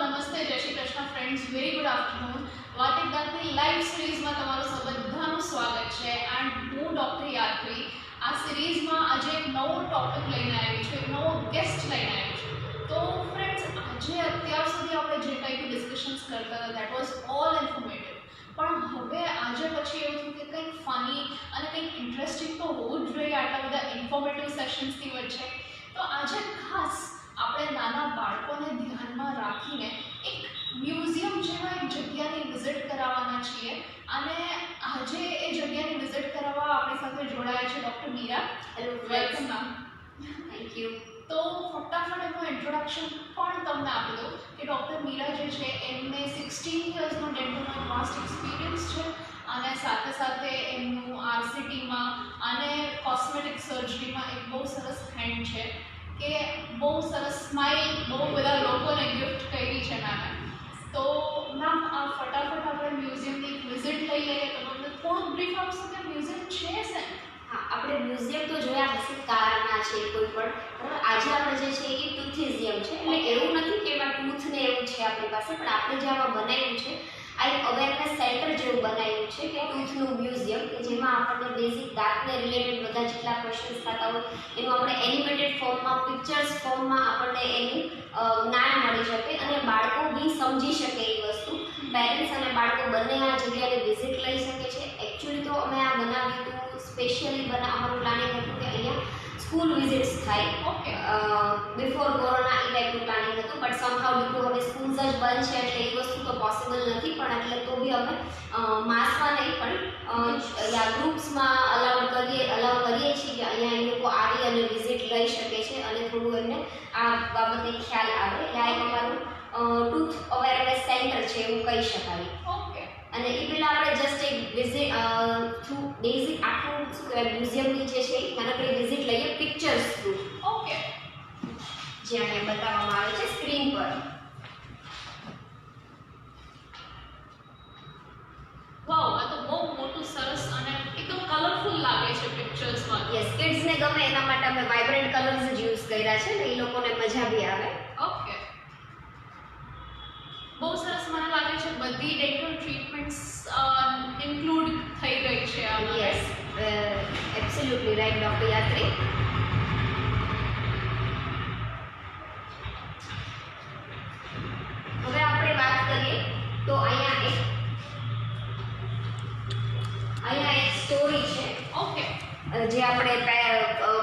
નમસ્તે, જય Shri Krishna friends, very good afternoon. વાતિક દાંતની લાઈવ સિરીઝમાં તમારું બધાનું સ્વાગત છે. એન્ડ હું ડૉક્ટર યાત્રી આ સિરીઝમાં આજે એક નવો ટોપિક લઈને આવી છું, એક નવો ગેસ્ટ લઈને આવી છું. તો ફ્રેન્ડ્સ, આજે અત્યાર સુધી આપણે જે કંઈ બી ડિસ્કશન્સ કરતા હતા દેટ વોઝ ઓલ ઇન્ફોર્મેટિવ. પણ હવે આજે પછી એવું થયું કે કંઈક ફની અને કંઈક ઇન્ટરેસ્ટિંગ તો હોવું જ જોઈએ આટલા બધા ઇન્ફોર્મેટિવ સેશન્સની વચ્ચે. તો આજે ખાસ આપણે નાના બાળકોને ધ્યાનમાં રાખીને એક મ્યુઝિયમ જેવા એક જગ્યાની વિઝિટ કરાવવાના છીએ. અને આજે એ જગ્યાની વિઝિટ કરાવવા આપણી સાથે જોડાયા છે doctor Meera. Hello, welcome ma'am. Thank you. તો ફટાફટ એનું ઇન્ટ્રોડક્શન પણ તમને આપી દઉં કે ડૉક્ટર મીરા જે છે એમને 16 યર્સનો ડેન્ટલનો વાસ્ટ એક્સપિરિયન્સ છે. અને સાથે સાથે એમનું આરસીટીમાં અને કોસ્મેટિક સર્જરીમાં એક બહુ સરસ હેન્ડ છે કે બહુ સરસ સ્માઇલ બહુ બધા લોકોને ગિફ્ટ કરી છે મેમે. તો મેમ આ ફટાફટ આપણે મ્યુઝિયમની એક વિઝિટ લઈ લઈએ. તો તમને થોડુંક બ્રીફ આપશો કે મ્યુઝિયમ છે શેનું? હા, આપણે મ્યુઝિયમ તો જોયા હશે, કારના છે કોઈ પણ. બરાબર, આજે આપણે જે છે એ ટૂથિઝિયમ છે. એટલે એવું નથી કે એમાં ટૂથ ને એવું છે આપણી પાસે, પણ આપણે જે આમાં બનાવ્યું છે આ એક અવેરનેસ સેન્ટર જેવું બનાવ્યું છે કે ટૂથનું મ્યુઝિયમ, કે જેમાં આપણને બેઝિક દાંતને રિલેટેડ બધા જેટલા ક્વેશ્ચન્સ થતા હોય એનું આપણે એનિમેટેડ ફોર્મમાં, પિક્ચર્સ ફોર્મમાં આપણને એનું જ્ઞાન મળી શકે અને બાળકો બી સમજી શકે એ વસ્તુ. પેરેન્ટ્સ અને બાળકો બંને આ જગ્યાએ વિઝિટ લઈ શકે છે. એકચ્યુઅલી તો અમે આ બનાવ્યું હતું સ્પેશિયલી અમારું પ્લાનિંગ હતું કે અહીંયા સ્કૂલ વિઝિટ્સ થાય. ઓકે. બિફોર કોરોના એ ટાઈપનું પ્લાનિંગ હતું, બટ સમહાઉ ડ્યુ ટુ હવે સ્કૂલ્સ જ બંધ છે એટલે એ વસ્તુ તો પોસિબલ નથી. પણ એટલે તો બી અમે માસમાં નહીં પણ યા ગ્રુપ્સમાં અલાઉ કરીએ છીએ કે અહીંયા એ લોકો આવી અને વિઝિટ લઈ શકે છે અને થોડું એમને આ બાબતે ખ્યાલ આવે. આ એક અમારું ટૂથ અવેરનેસ સેન્ટર છે એવું કહી શકાય. ઓકે. અને એ પહેલાં આપણે જસ્ટ એક વિઝિટ થ્રુ બેઝિક આખું શું કહેવાય મ્યુઝિયમની જે છે નાનકડી વિઝિટ લઈએ પિક્ચર્સ થ્રુ. ઓકે. જે અહીંયા બતાવવામાં આવે છે સ્ક્રીન પર. વાવ, આ તો બહુ મોટું સરસ અને એકદમ કલરફુલ લાગે છે પિક્ચર્સમાં. યસ, કિડ્સને ગમે એના માટે અમે વાઇબ્રન્ટ કલર્સ જ યુઝ કર્યા છે ને એ લોકોને મજા બી આવે. ઓકે. બહુ સરસ. મને લાગે છે બધી ડેન્ટલ ટ્રીટમેન્ટ્સ ઇન્ક્લુડ થઈ ગઈ છે આમાં. યસ, એબ્સોલ્યુટલી રાઈટ ડૉક્ટર યાત્રી. હવે આપણે વાત કરીએ તો અહીંયા એક સ્ટોરી છે. ઓકે. જે આપણે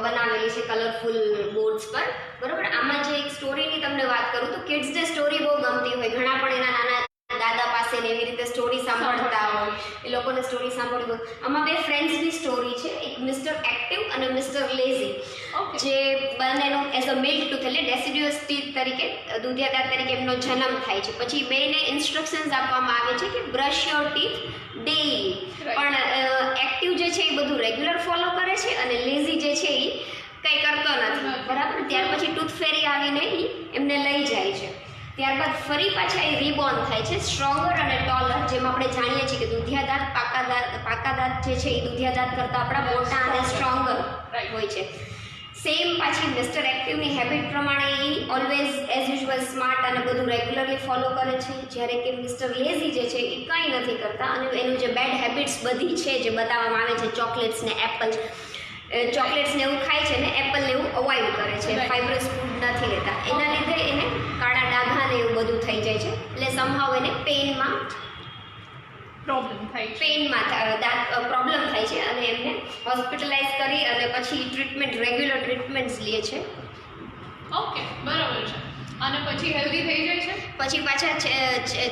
બનાવેલી છે કલરફુલ બોર્ડ્સ પર. બરાબર, આમાં જે એક સ્ટોરીની તમને વાત કરું તો કિડ્સને સ્ટોરી બહુ ગમતી હોય, ઘણા પણ એના નાના દાદા પાસે ને એવી રીતે સ્ટોરી સાંભળતા હોય, એ લોકોને સ્ટોરી સાંભળવી હોય. આમાં બે ફ્રેન્ડ્સની સ્ટોરી છે, એક મિસ્ટર એક્ટિવ અને મિસ્ટર લેઝી. ઓકે. જે બંનેનો એઝ અ મિલ્ક ટૂથ એટલે ડેસિડ્યુઅસ ટીથ તરીકે દૂધિયા દાંત તરીકે એમનો જન્મ થાય છે. પછી બેને ઇન્સ્ટ્રક્શન્સ આપવામાં આવે છે કે બ્રશ યોર ટીથ ડેઈલી. પણ એક્ટિવ જે છે એ બધું રેગ્યુલર ફોલો કરે છે અને લેઝી જે છે એ કંઈ કરતો નથી. બરાબર, ત્યાર પછી ટૂથ ફેરી આવીને એ એમને લઈ જાય છે. ત્યારબાદ ફરી પાછા એ રીબોર્ન થાય છે સ્ટ્રોંગર અને ટોલર. જેમ આપણે જાણીએ છીએ કે દૂધિયા દાંત પાકા દાંત જે છે એ દૂધિયા દાંત કરતાં આપણા મોટા અને સ્ટ્રોંગર હોય છે. સેમ પાછી મિસ્ટર એક્ટિવની હેબિટ પ્રમાણે એ ઓલવેઝ એઝ યુઝ્યુઅલ સ્માર્ટ અને બધું રેગ્યુલરલી ફોલો કરે છે. જ્યારે કે મિસ્ટર લેઝી જે છે એ કંઈ નથી કરતા અને એનું જે બેડ હેબિટ્સ બધી છે જે બતાવવામાં આવે છે, ચોકલેટ્સ ને એપલ, ચોકલેટ્સ ને એવું ખાય છે ને એપલ ને એવું અવોઇડ કરે છે, ફાઇબ્રસ ફૂડ નથી લેતા. એના લીધે એને કાળા ડાઘા ને એવું બધું થઈ જાય છે. એટલે સમહાવ એને પેનમાં પ્રોબ્લેમ થાય છે. પ્રોબ્લેમ થાય છે અને એમને હોસ્પિટલાઇઝ કરી અને પછી ટ્રીટમેન્ટ રેગ્યુલર ટ્રીટમેન્ટ્સ લે છે. ઓકે, બરાબર છે. અને પછી હેલ્ધી થઈ જાય છે. પછી પાછા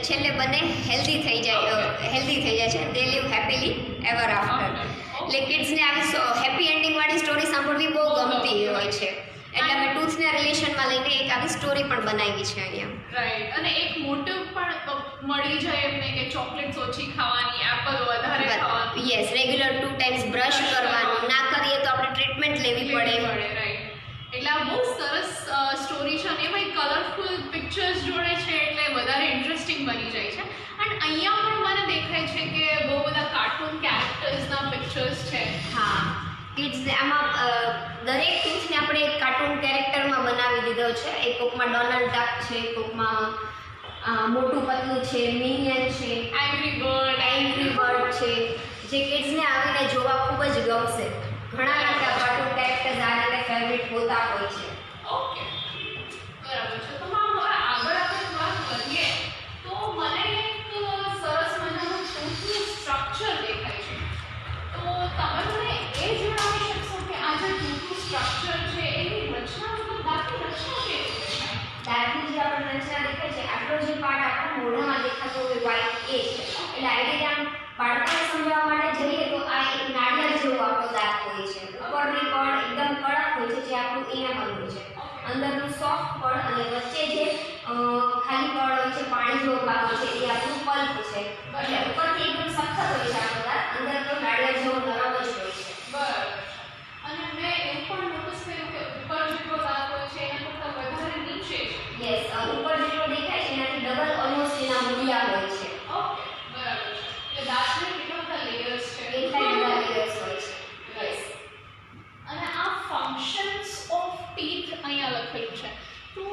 છેલ્લે બંને હેલ્ધી થઈ જાય છે. દે લીવ હેપીલી એવર આફ્ટર. એટલે કિડ્સને આવી હેપી એન્ડિંગ વાળી સ્ટોરી સાંભળવી બહુ ગમતી હોય છે. એટલે અમે ટૂથના રિલેશનમાં લઈને એક આવી સ્ટોરી પણ બનાવી છે અહીંયા. રાઈટ. અને એક મોટિવ પણ મળી જાય એમને કે ચોકલેટ્સ ઓછી ખાવાની, એપલ વધારે ખાવાની. યસ, રેગ્યુલર 2 ટાઈમ્સ બ્રશ કરવાનું. ના કરીએ તો આપણે ટ્રીટમેન્ટ લેવી પડે. રાઈટ. એટલે આ બહુ સરસ સ્ટોરી છે અને એમાં કલરફુલ પિક્ચર્સ જોડે છે એટલે વધારે ઇન્ટરેસ્ટિંગ બની જાય છે. અને અહીંયા પણ મને દેખાય છે કે બહુ બધા કાર્ટૂન કેરેક્ટર્સના પિક્ચર્સ છે. હા, કિડ્સને આમાં દરેક ટૂથને આપણે એક કાર્ટૂન કેરેક્ટરમાં બનાવી દીધો છે. એક કોકમાં ડોનાલ્ડ ડક છે, કોકમાં મોટું પતલું છે, મિનિયન છે, એંગ્રી બર્ડ છે, જે કિડ્સને આવીને જોવા ખૂબ જ ગમશે. ઘણા બધા કાર્ટૂન કેરેક્ટર્સ આવીને ફેવરિટ હોતા હોય છે. ઓકે, બરાબર છે. તો મેમ હવે આગળ આપણે વાત કરીએ તો મને એક સરસ મજાનું ટૂંકનું સ્ટ્રક્ચર દેખાય છે. તો તમે મને એ જણાવી શકશો કે આ જે ટૂંકનું સ્ટ્રક્ચર છે એની રચના મતલબ દાંતની રચના કેવી દેખાય? દાંતની જે આપણને રચના દેખાય છે, આટલો જે પાર્ટ આપણા મોઢામાં દેખાતો હોય વ્હાઇટ એ છે. એટલે આઈડિયા આમ બાળકોને સમજાવવા માટે જઈએ તો આ એક નાળિયેર જેવો આપણો દાંત હોય છે. ઉપરની પડ એકદમ કડક હોય છે, જે આપણું ઇનેમલ હોય છે. અંદરનું સોફ્ટ પડ અને વચ્ચે જે ખાલી પડ હોય છે, પાણી જેવો ભાગ હોય છે, એ આપણું પલ્પ છે. એટલે ઉપરથી એકદમ સખત હોય છે આપણો દાંત, અંદર તો નાળિયેર જેવો નરમ જ હોય છે. બરાબર. અને મેં એવું પણ નોટિસ કર્યું કે ઉપર જેટલો દાંત હોય છે એના કરતાં વધારે નીચે છે. યસ, ઉપર જેટલો દેખાય છે એનાથી ડબલ ઓલમોસ્ટ એના મૂળિયા હોય છે. ઓકે, બરાબર છે. એટલે દાંતને કેટલા બધા લેયર્સ છે? એટલા બધા લેયર્સ હોય છે. Yes. અને આ ફંક્શન્સ ઓફ ટીથ અહીંયા લખેલું છે. તો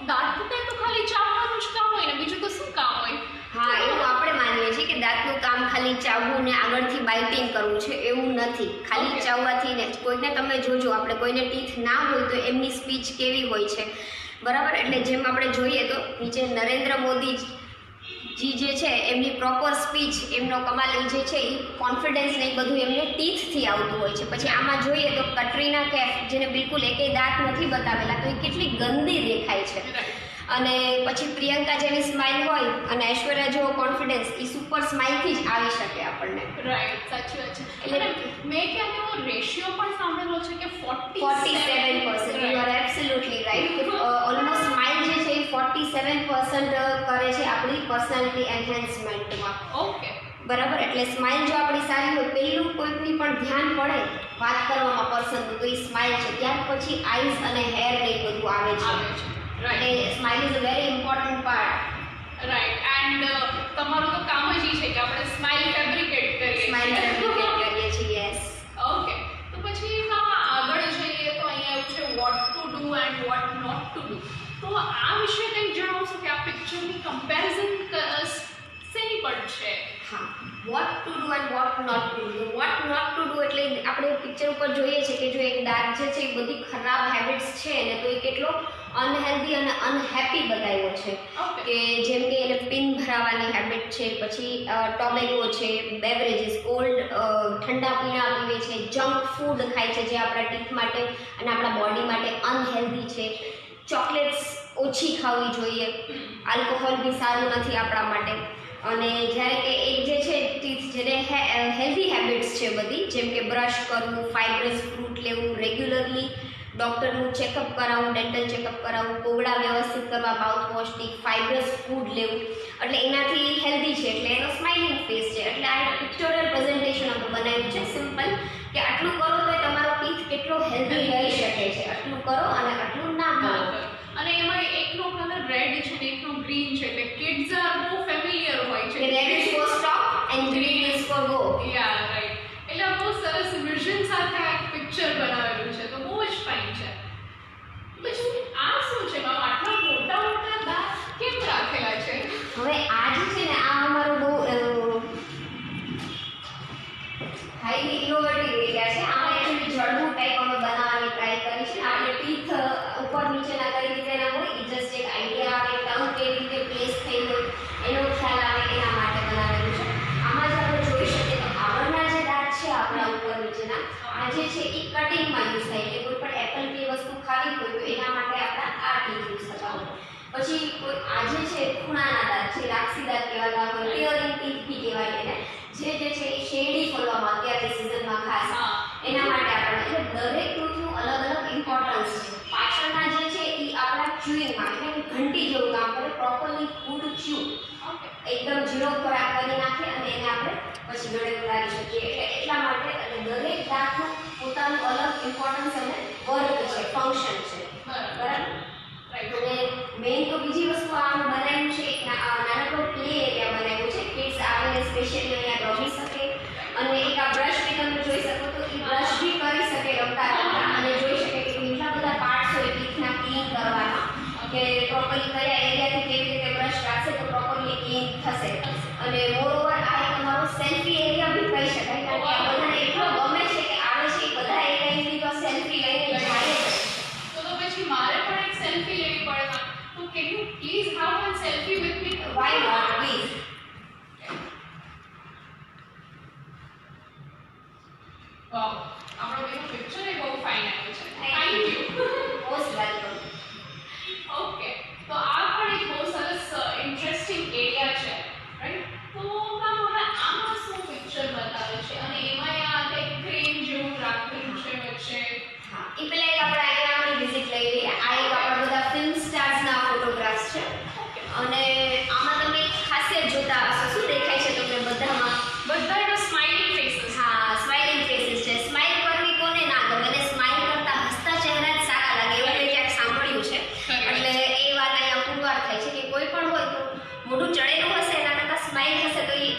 દાંતને તો ખાલી ચાવવાનું જ કામ હોય ને બીજું તો શું કામ હોય? હા, એવું આપણે માનીએ છીએ કે દાંતનું કામ ખાલી ચાવવું ને આગળથી બાઇટિંગ કરવું છે, એવું નથી. ખાલી Okay. ચાવવાથી ને કોઈને તમે જોજો, આપણે કોઈને ટીથ ના હોય તો એમની સ્પીચ કેવી હોય છે, બરાબર? એટલે જેમ આપણે જોઈએ તો નીચે નરેન્દ્ર મોદી જી જે છે એમની પ્રોપર સ્પીચ, એમનો કમાલ એ જે છે એ કોન્ફિડન્સ ને એ બધું એમને ટીથથી આવતું હોય છે. પછી આમાં જોઈએ તો કટરીના કૈફ, જેને બિલકુલ એકેય દાંત નથી બતાવેલા, તો એ કેટલી ગંદી દેખાય છે. અને પછી પ્રિયંકા જેવી સ્માઇલ હોય અને ઐશ્વર્યા જેવો કોન્ફિડન્સ, એ સુપર સ્માઇલથી જ આવી શકે આપણને. રાઈટ, સાચી વાત છે. એટલે મેં ક્યાંક એવો રેશિયો પણ સાંભળેલો છે કે 47%, you are absolutely right. Almost smile જે છે એ 47% કરે છે આપણી પર્સનાલિટી એન્હાન્સમેન્ટમાં. ઓકે, બરાબર? એટલે સ્માઇલ જો આપણી સારી હોય, પહેલું કોઈકની પણ ધ્યાન પડે વાત કરવામાં પર્સનનું, તો એ સ્માઇલ છે. ત્યાર પછી આઈઝ અને હેર ને એ બધું આવે છે. આવે છે. રાઈટ, એટલે smile is a very important part. Right. And તમારું તો કામ જ એ છે કે આપણે સ્માઇલ ફેબ્રિકેટ કરીએ. સ્માઇલ ફેબ્રિકેટ કરીએ છીએ. યસ. ઓકે, તો પછી આગળ જઈએ તો અહીંયા એવું છે what to do and what not to do. તો આ વિશે કંઈક જણાવશો કે આ પિક્ચરની કમ્પેરિઝન શેની પર છે? હા, what to do and what not to do. What not to do એટલે આપણે પિક્ચર ઉપર જોઈએ છે કે જો એક દાંત જે છે એ બધી ખરાબ હેબિટ્સ છે ને, તો એ કેટલો અનહેલ્ધી અને અનહેપી બતાવ્યો છે. ઓકે, કે જેમ કે એને પિન ભરાવાની હેબિટ છે, પછી ટોબેકો છે, બેવરેજીસ, કોલ્ડ ઠંડા પીણા પીવે છે, જંક ફૂડ ખાય છે જે આપણા ટીથ માટે અને આપણા બોડી માટે અનહેલ્ધી છે, ચોકલેટ્સ ઓછી ખાવી જોઈએ, આલ્કોહોલ બી સારું નથી આપણા માટે. અને જ્યારે કે એક જે છે ટીથ જેને હેલ્ધી હેબિટ્સ છે બધી, જેમ કે બ્રશ કરવું, ફાઇબ્રસ ફ્રૂટ લેવું, રેગ્યુલરલી ડૉક્ટરનું ચેકઅપ કરાવવું, ડેન્ટલ ચેકઅપ કરાવવું, કોગળા વ્યવસ્થિત કરવા, માઉથવોશથી, ફાઇબ્રસ ફૂડ લેવું, એટલે એનાથી હેલ્ધી છે. એટલે એનો સ્માઇલિંગ ફેસ છે. એટલે આ એક પિક્ચોરિયલ પ્રેઝન્ટેશન આપણે બનાવ્યું છે સિમ્પલ, કે આટલું કરો તો તમારો ટીથ કેટલો હેલ્ધી રહી શકે છે, આટલું કરો અને આટલું ના કરો. અને એમાં એકનો કલર રેડ છે ને એકનો ગ્રીન છે, એટલે કિડ્સ આર બહુ ફેમિલિયર હોય છે. Red is four stop and green is four go. Yeah, right. એટલે આ બહુ સરસ વિઝન સાથે આ પિક્ચર બનાવેલું છે, તો બહુ જ ફાઇન છે. પછી આ શું છે મેમ? આટલા મોટા મોટા દાંત કેમ રાખેલા છે? હવે આ જે છે ને, આ અમારો બહુ હાઈલી ઇનોવેટિવ એરિયા છે. આમાં એકચ્યુઅલી જળવું ટાઈપ અમે બનાવવાની ટ્રાય કરી છે. આપણે ટીથ ઉપર નીચેના કઈ રીતે ના હોય, એ જસ્ટ એક આઈડિયા આવે, ટંગ કેવી રીતે પ્લેસ થઈ હોય એનો ખ્યાલ આવે, એના માટે બનાવેલું છે. આમાં જ આપણે જોઈ શકીએ તો આગળના જે દાંત છે આપણા ઉપર નીચેના, આ જે છે એ કટિંગમાં યુઝ થાય. એટલે કોઈ પણ એપલ કે વસ્તુ ખાવી હોય તો એના માટે આપણા આ ટીથ યુઝ થતા હોય. પછી આ જે છે ખૂણાના દાંત છે, લાક્ષી દાંત કહેવાતા હોય, ટીયરિંગ ટીથ બી કહેવાય એને, જે છે એ શેરડી ફોલવામાં અત્યારની સિઝનમાં ખાસ એના માટે આપણને, એટલે દરેક ટૂથનું અલગ અલગ ઇમ્પોર્ટન્સ છે. પાછળના જે છે એ આપણા ચ્યુઇંગમાં, એટલે કે ઘંટી જેવું કામ કરે, પ્રોપરલી ફૂડ ચ્યુ, એકદમ ઝીરો ખોરાક કરી નાખે અને એને આપણે પછી ગળે ઉતારી શકીએ. એટલે એટલા માટે અને દરેક દાંતનું પોતાનું અલગ ઇમ્પોર્ટન્સ અને વર્ક છે, ફંક્શન છે, બરાબર? અને મેઇન તો બીજી વસ્તુ આ બનાવ્યું છે, એક નાનકડો પ્લે એરિયા બનાવ્યું છે, કિડ્સ આવીને સ્પેશિયલી અહીંયા રમી શકે. અને એક આ બ્રશ બી તમે જોઈ શકો તો એ બ્રશ બી કરી શકે રમતા રમતા, અને જોઈ શકે કે કેટલા બધા પાર્ટ્સ હોય ટીથના ક્લીન કરવામાં, કે પ્રોપરલી કયા એરિયાથી કેવી રીતે બ્રશ રાખશે ક્લિક થશે. અને મોરઓવર આ એક અમારો સેલ્ફી એરિયા બી કહી શકાય, કારણ કે આ બધાને એટલો ગમે છે કે આવે છે એ બધા એક ટાઈમથી તો સેલ્ફી લઈને જાય છે. તો પછી મારે પણ એક સેલ્ફી લેવી પડે. તો can you please have one selfie with me? Why not, please. Wow, આપણો બેનો પિક્ચર એ બહુ ફાઇન આવ્યો છે. Thank you. Most welcome. Okay, તો આ પણ એક બહુ સરસ ઇન્ટરેસ્ટિંગ એરિયા છે, રાઈટ? તો મેમ હવે આમાં શું પિક્ચર બતાવે છે અને એમાં આ એક ફ્રેમ જેવું રાખેલું છે વચ્ચે? હા, એ પહેલા એક આપણે અહીંયાની વિઝિટ લઈ લઈએ. આ એક આપણા બધા ફિલ્મ સ્ટાર્સના ફોટોગ્રાફ્સ છે. અને આમાં તમે એક ખાસિયત જોતા હશો. શું દેખાય છે તમને બધામાં? બધા એનો સ્માઇલિંગ ફેસીસ. હા, સ્માઇલિંગ ફેસીસ છે. સ્માઇલ કરવી કોને ના ગમે? અને સ્માઇલ કરતા હસતા ચહેરા જ સારા લાગે એવું મેં ક્યાંક સાંભળ્યું છે. એટલે એ વાત અહીંયા પુરવાર થાય છે કે કોઈ પણ હોય તો મોઢું ચડેલું હશે એના કરતાં સ્માઇલ હશે તો એ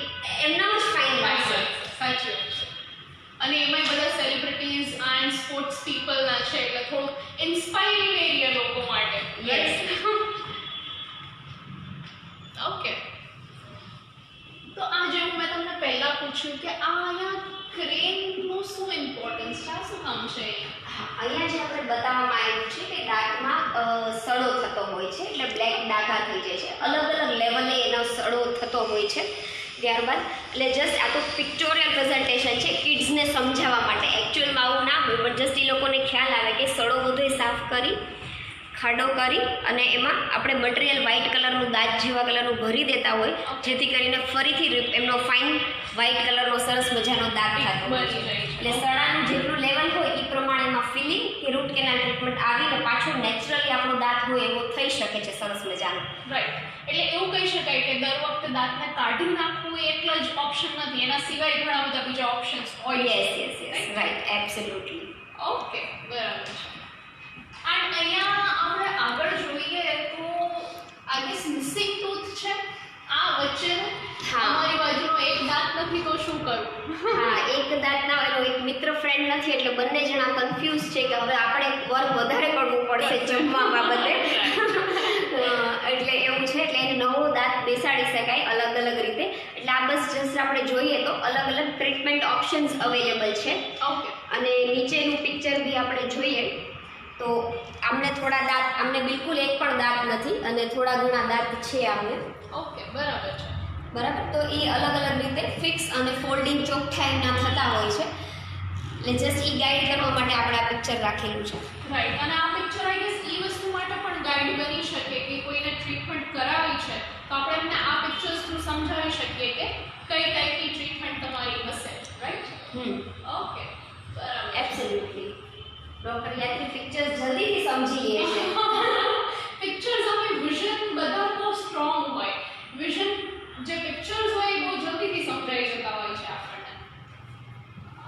એમનામ જ ફાઇન લાગશે. સાચી વાત છે. અને એમાં બધા સેલિબ્રિટીઝ એન્ડ સ્પોર્ટ્સ પીપલના છે, એટલે થોડું ઇન્સ્પાયરિંગ એરિયા લોકો માટે. યસ. ઓકે, તો આ જેવું મેં તમને પહેલા પૂછ્યું કે આ અહીંયા ક્રેનનું શું ઇમ્પોર્ટન્સ છે, આ શું કામ છે અહીંયા? હા, અહીંયા જે આપણે બતાવવામાં આવ્યું છે કે દાંતમાં સડો થતો હોય છે, એટલે બ્લેક ડાઘા થઈ જાય છે. અલગ અલગ લેવલે એનો સડો થતો હોય છે. ત્યારબાદ એટલે જસ્ટ આ તો પિક્ટોરિયલ પ્રેઝન્ટેશન છે કિડ્સને સમજાવવા માટે. એકચ્યુઅલમાં આવું ના હોય, પણ જસ્ટ એ લોકોને ખ્યાલ આવે કે સડો બધો સાફ કરી ખાડો કરી અને એમાં આપણે મટીરિયલ વ્હાઇટ કલરનું દાંત જેવા કલરનું ભરી દેતા હોય, જેથી કરીને ફરીથી એમનો ફાઇન વ્હાઇટ કલરનો સરસ મજાનો દાંત થતો હોય. બની જાય છે. એટલે સડાનું જેટલું લેવલ હોય એ પ્રમાણે એમાં ફિલિંગ કે રૂટ કેનાલ ટ્રીટમેન્ટ આવીને પાછું નેચરલી આપણો દાંત હોય એવો થઈ શકે છે સરસ મજાનો. રાઈટ, એટલે એવું કહી શકાય કે દર વખતે દાંતને કાઢી નાખવું એ એટલો જ ઓપ્શન નથી, એના સિવાય ઘણા બધા બીજા ઓપ્શન્સ હોય. Yes yes yes, right, absolutely. Okay, બરાબર છે. એન્ડ અહીંયા આપણે આગળ જોઈએ તો આઈ ગેસ મિસિંગ ટૂથ છે આ વચ્ચેનું. હા. અમારી બાજુનો એક દાંત નથી તો શું કરું? હા, એક દાંતના એનો એક મિત્ર ફ્રેન્ડ નથી એટલે બંને જણા કન્ફ્યુઝ છે કે હવે આપણે વર્ક વધારે કરવું પડશે જમવા બાબતે. એટલે એવું છે, એટલે એને નવો દાંત બેસાડી શકાય અલગ અલગ રીતે. એટલે આ બસ જસ્ટ આપણે જોઈએ તો અલગ અલગ ટ્રીટમેન્ટ ઓપ્શન્સ અવેલેબલ છે. ઓકે, અને નીચેનું પિક્ચર બી આપણે જોઈએ તો આમને થોડા દાંત, આમને બિલકુલ એક પણ દાંત નથી અને થોડા ઘણા દાંત છે આમને. ઓકે, બરાબર છે. બરાબર, તો એ અલગ અલગ રીતે ફિક્સ અને ફોલ્ડિંગ ચોખ્ખાઈના થતા હોય છે. એટલે જસ્ટ એ ગાઈડ કરવા માટે આપણે આ પિક્ચર રાખેલું છે. રાઈટ, અને આ પિક્ચર આઈ ગેસ એ વસ્તુ માટે પણ ગાઈડ બની શકે કે કોઈને ટ્રીટમેન્ટ કરાવી છે તો આપણે એમને આ પિક્ચર્સ થ્રુ સમજાવી શકીએ કે કઈ ટાઈપની ટ્રીટમેન્ટ તમારી હશે. રાઈટ? ઓકે, બરાબર. એબ્સોલ્યુટલી. ડોક્ટર યાત્રી પિક્ચર્સ જલ્દીથી સમજી લે છે. પિક્ચર્સ હવે વિઝન બધા બહુ સ્ટ્રોંગ હોય. વિઝન જે પિક્ચર્સ હોય એ બહુ જલ્દીથી સમજાઈ જતા હોય છે આપણને.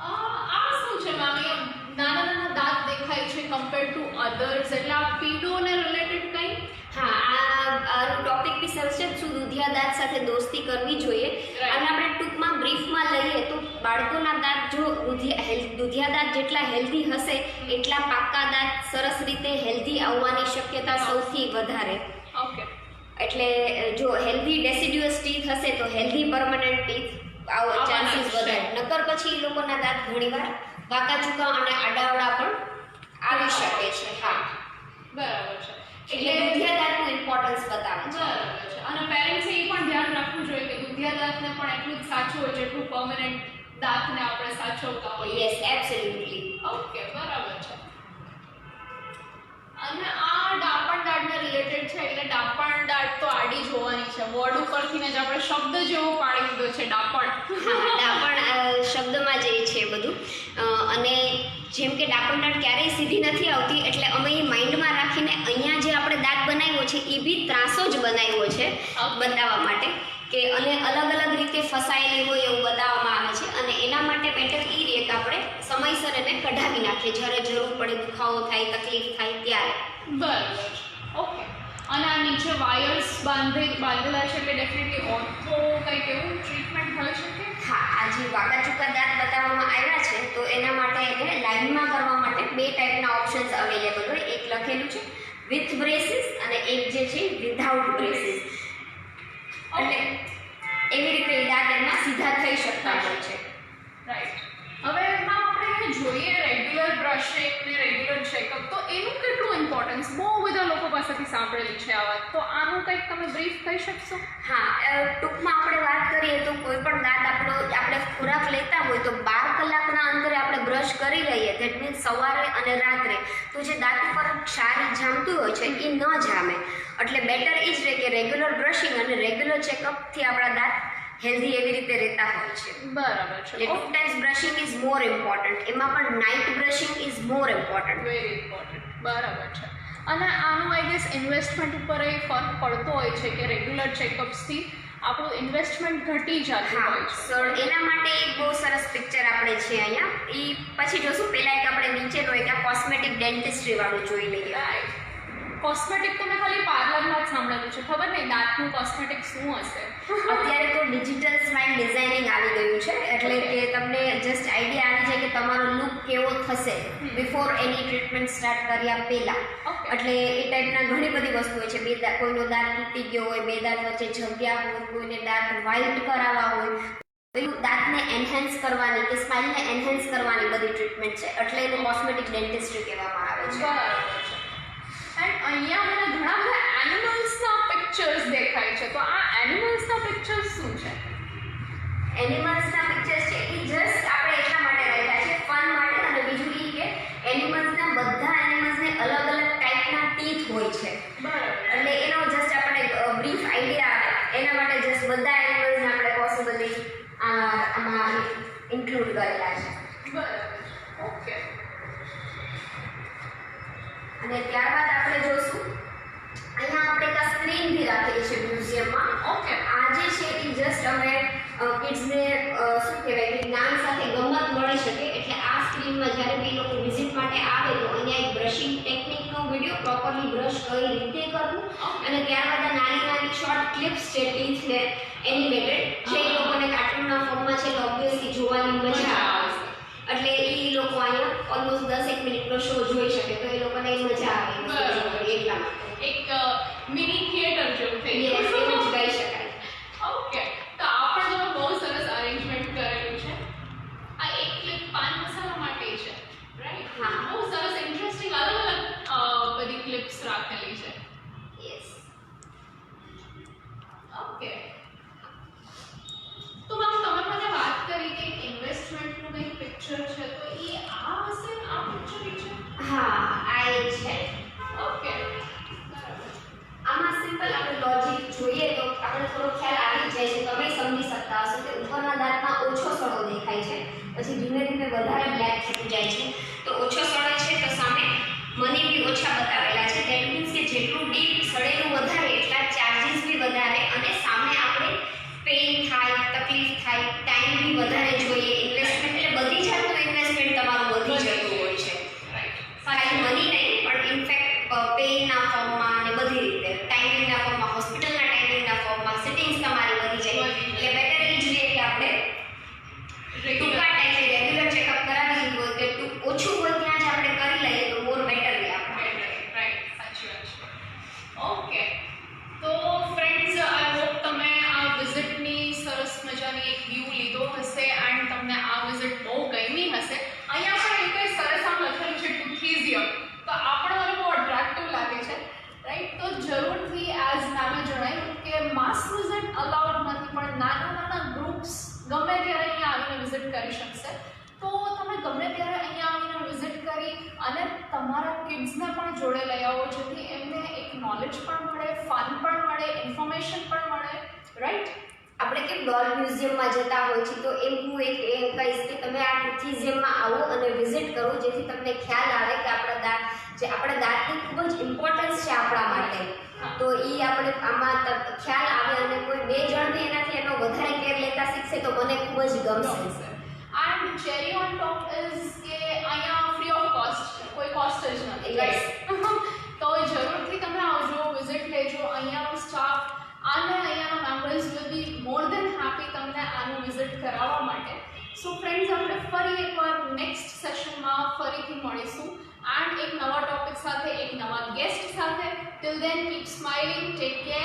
આ શું છે મેમ? નાના નાના દાંત દેખાય છે કમ્પેર ટુ અધર્સ, એટલે આ પીડોને રિલેટેડ કંઈ? હા, આનું ટોપિક બી સરસ છે. શું દુધિયા દાંત સાથે દોસ્તી કરવી જોઈએ? અને આપણે ટૂંકમાં બ્રીફમાં લઈએ તો બાળકોના દાંત જો દુધિયા દાંત જેટલા હેલ્ધી હશે એટલા પાકા દાંત સરસ રીતે હેલ્ધી આવવાની શક્યતા સૌથી વધારે. ઓકે, એટલે જો હેલ્ધી ડેસિડ્યુઅસ ટીથ હશે તો હેલ્ધી પરમનન્ટ ટીથ આવો ચાન્સીસ વધારે. નકર પછી એ લોકોના દાંત ઘણીવાર વાંકા ચૂકા અને આડાવડા પણ આવી શકે છે. હા, બરાબર છે. એટલે દુધિયા દાંતનું ઇમ્પોર્ટન્સ બતાવે છે. બરાબર છે. અને પેરેન્ટ્સે એ પણ ધ્યાન રાખવું જોઈએ કે દુધિયા દાંતને પણ એટલું જ સાચવું હોય જેટલું પરમનન્ટ દાંતને આપણે સાચવતા હોઈએ. Yes, absolutely. ઓકે, બરાબર છે. અને આ ડાપણ દાંતને રિલેટેડ છે, એટલે ડાપણ દાંત તો આડી જોવાની છે. વર્ડ ઉપરથી જ આપણે શબ્દ જેવો પાડી દીધો છે ડાપણ. ડાપણ શબ્દમાં જ એ છે બધું. અને જેમ કે ડાપણ દાંત ક્યારેય સીધી નથી આવતી, એટલે અમે એ માઇન્ડમાં રાખીને અહીંયા જે આપણે દાંત બનાવ્યો છે એ બી ત્રાસો જ બનાવ્યો છે બતાવવા માટે કે અને અલગ અલગ રીતે ફસાયેલી હોય એવું બતાવવામાં આવે છે. અને એના માટે બેટર એ રહે કે આપણે સમયસર એને કઢાવી નાખીએ જ્યારે જરૂર પડે, દુખાવો થાય, તકલીફ થાય ત્યારે. બરાબર છે. ઓકે, અને આ નીચે વાયર્સ બાંધેલા છે એટલે ડેફિનેટલી ઓર્થો કંઈક એવું ટ્રીટમેન્ટ હોઈ શકે? હા, આ જે વાંકા ચૂકા દાંત બતાવવામાં આવ્યા છે તો એના માટે એને લાઇનમાં કરવા માટે બે ટાઈપના ઓપ્શન્સ અવેલેબલ હોય. એક લખેલું છે વિથ બ્રેસીસ અને એક જે છે વિધાઉટ બ્રેસીસ. એટલે એવી રીતે એ દાંત એમના સીધા થઈ શકતા હોય છે. રાઈટ. હવે એમાં આપણે જોઈએ રેગ્યુલર બ્રશિંગ ને રેગ્યુલર ચેકઅપ, તો એનું કેટલું ઇમ્પોર્ટન્સ બહુ બધા લોકો પાસેથી સાંભળેલી છે આ વાત, તો આનું કંઈક તમે બ્રીફ કહી શકશો? હા, ટૂંકમાં આપણે વાત કરીએ તો કોઈ પણ દાંત આપણે ખોરાક લેતા હોય તો 12 કલાકના અંતરે આપણે બ્રશ કરી લઈએ, ધેટ મીન્સ સવારે અને રાત્રે, તો જે દાંત ઉપર ક્ષાર જામતું હોય છે એ ન જામે. એટલે બેટર એ જ રહે કે રેગ્યુલર બ્રશિંગ અને રેગ્યુલર ચેકઅપથી આપણા દાંત હેલ્ધી એવી રીતે રહેતા હોય છે. બરાબર છે. એટલે 2 times brushing is more important, એમાં પણ night brushing is more important. Very important. બરાબર છે. અને આનું આઈ ગેસ ઇન્વેસ્ટમેન્ટ ઉપર એ ફરક પડતો હોય છે કે રેગ્યુલર ચેકઅપ્સથી આપણું ઇન્વેસ્ટમેન્ટ ઘટી જતું હોય છે. સો એના માટે એક બહુ સરસ પિક્ચર આપણે છે અહીંયા, એ પછી જોશું. પહેલાં એક આપણે નીચેનો એક કોસ્મેટિક ડેન્ટિસ્ટ્રી વાળું જોઈ લઈએ. રાઈટ. કોસ્મેટિક તો મેં ખાલી પાર્લરમાં જ સાંભળેલું છે, ખબર નહીં દાંતનું કોસ્મેટિક શું હશે. અત્યારે તો ડિજિટલ સ્માઇલ ડિઝાઇનિંગ આવી ગયું છે, એટલે કે તમને જસ્ટ આઈડિયા આવી જાય કે તમારો લુક કેવો થશે બિફોર એની ટ્રીટમેન્ટ સ્ટાર્ટ કર્યા પહેલાં. એટલે એ ટાઈપના ઘણી બધી વસ્તુ હોય છે. કોઈનો દાંત તૂટી ગયો હોય, 2 દાંત વચ્ચે જગ્યા હોય, કોઈને દાંત વ્હાઇટ કરાવવા હોય, તો દાંતને એન્હેન્સ કરવાની કે સ્માઇલને એન્હેન્સ કરવાની બધી ટ્રીટમેન્ટ છે, એટલે એને કોસ્મેટિક ડેન્ટિસ્ટ્રી કહેવામાં આવે છે. બરાબર છે. એન્ડ અહીંયા મને ઘણા બધા એનિમલ્સના પિક્ચર્સ દેખાય છે, તો આ એનિમલ્સના પિક્ચર્સ શું છે? એનિમલ્સના પિક્ચર્સ છે એ જસ્ટ આપણે એટલા માટે રાખ્યા છે ફન માટે, અને બીજું એ કે એનિમલ્સના બધા એનિમલ્સને અલગ અલગ ટાઈપના ટીથ હોય છે. બરાબર. એટલે એનો જસ્ટ આપણે બ્રીફ આઈડિયા આવે એના માટે જસ્ટ બધા એનિમલ્સને આપણે પોસિબલી આમાં ઇન્ક્લુડ કરેલા છે. બરાબર. ઓકે. અને ત્યારબાદ આપણે જોશું અહીંયા આપણે એક સ્ક્રીન બી રાખેલી છે મ્યુઝિયમમાં. ઓકે. આ જે છે એ જસ્ટ અમે કિડ્સને શું કહેવાય કે જ્ઞાન સાથે ગમત મળી શકે, એટલે આ સ્ક્રીનમાં જ્યારે બી લોકો વિઝિટ માટે આવે તો અહીંયા એક બ્રશિંગ ટેકનિકનો વિડીયો, પ્રોપરલી બ્રશ કઈ રીતે કરવું, અને ત્યારબાદ આ નાની નાની શોર્ટ ક્લિપ્સ છે ટીથને એનિમેટેડ, જે એ લોકોને કાર્ટૂનના ફોર્મમાં છે તો ઓબ્વિયસલી જોવાની મજા આવે. એટલે એ લોકો અહીંયા ઓલમોસ્ટ 10 મિનિટનો શો જોઈ શકે, તો એ લોકોને મજા આવે એટલા માટે. એક મિની થિયેટર જેવું થઈ Yes, ગયું. એવું જ કહી શકાય. ઓકે. તો આ પણ તમે બહુ સરસ અરેન્જમેન્ટ કરેલું છે. આ એક ક્લિપ પાન મસાલા માટે છે, રાઈટ? હા. બહુ સરસ ઇન્ટરેસ્ટિંગ અલગ અલગ બધી ક્લિપ્સ રાખેલી છે. યસ. ઓકે. તો મેમ તમે મને વાત કરી કે ઇન્વેસ્ટમેન્ટનું કંઈક પિક્ચર છે, તો એ આ હશે ને આ પિક્ચર છે? હા, આ એ છે. ઓકે. બરાબર. આમાં સિમ્પલ આપણે લોજિક જોઈએ તો આપણે થોડો ખ્યાલ આવી જાય છે, તમે સમજી શકતા હશો કે ઉપરના દાંતમાં ઓછો સડો દેખાય છે, પછી ધીમે ધીમે વધારે બ્લેક થતું જાય છે. તો ઓછો સડો છે તો સામે મની બી ઓછા બતાવેલા છે. ધેટ મીન્સ કે જેટલું ડીપ સડેલું વધારે એટલા ચાર્જીસ બી વધારે, અને સામે આપણે પેઇન થાય, તકલીફ થાય, ટાઈમ બી વધારે જોઈએ, ઇન્વેસ્ટમેન્ટ એટલે બધી જાતનું ઇન્વેસ્ટમેન્ટ તમારું વધી જતું હોય છે. રાઈટ. ખાલી મની નહીં પણ ઇનફેક્ટ પેઇનના ફોર્મમાં અને બધી રીતે ટાઈમિંગના ફોર્મમાં, હોસ્પિટલના ટાઈમિંગના ફોર્મમાં સિટિંગ્સ તમારી વધી જાય. એટલે બેટર એ જ રહે કે આપણે ટૂંકા ટાઈમે રેગ્યુલર ચેકઅપ કરાવી લીધું હોય કે ઓછું હોય ત્યાં જ આપણે કરી લઈએ તો મોર બેટર રહે આપણે. રાઈટ. સાચી વાત છે. ઓકે. તો ફ્રેન્ડ્સ, આઈ હોપ તમે આ વિઝિટની સરસ મજાની એક વ્યૂ લીધો હશે એન્ડ તમને આ વિઝિટ બહુ ગમી હશે. અહીંયા પણ એક સરસ આમ લખેલું છે ટુથિઝિયમ, તો આ પણ મને બહુ અટ્રેક્ટિવ લાગે છે, રાઈટ? તો જરૂરથી એઝ નામે જણાવ્યું કે માસ વિઝિટ અલાઉડ નથી, પણ નાના નાના ગ્રુપ્સ ગમે ત્યારે અહીંયા આવીને વિઝિટ કરી શકશે. તો તમે ગમે ત્યારે અહીંયા આવીને વિઝિટ કરી અને તમારા કિડ્સને પણ જોડે લઈ આવો, જેથી એમને એક નોલેજ પણ મળે, ફન પણ મળે, ઇન્ફોર્મેશન પણ મળે, રાઈટ? આપણે કેમ ડોલ મ્યુઝિયમમાં જતા હોય છે, તો એમ હું એક એ કહીશ કે તમે આ ટુથિઝિયમમાં આવો અને વિઝિટ કરો, જેથી તમને ખ્યાલ આવે કે આપણા દાંતની ખૂબ જ ઇમ્પોર્ટન્સ છે આપણા માટે. તો એ આપણે આમાં ખ્યાલ આવે અને કોઈ 2 જણ બી એનાથી એનો વધારે કેર લેતા શીખશે તો મને ખૂબ જ ગમશે. And cherry on top is કે અહીંયા ફ્રી ઓફ કોસ્ટ છે, કોઈ કોસ્ટ જ નથી, રાઈટ? તો જરૂરથી તમે આવજો, વિઝિટ લેજો. અહીંયાનો સ્ટાફ અને અહીંયાના members will be more than happy તમને આનું વિઝિટ કરાવવા માટે. સો ફ્રેન્ડ્સ, આપણે ફરી એકવાર નેક્સ્ટ સેશનમાં ફરીથી મળીશું એન્ડ એક નવા ટોપિક સાથે, એક નવા ગેસ્ટ સાથે. Till then keep smiling, take care.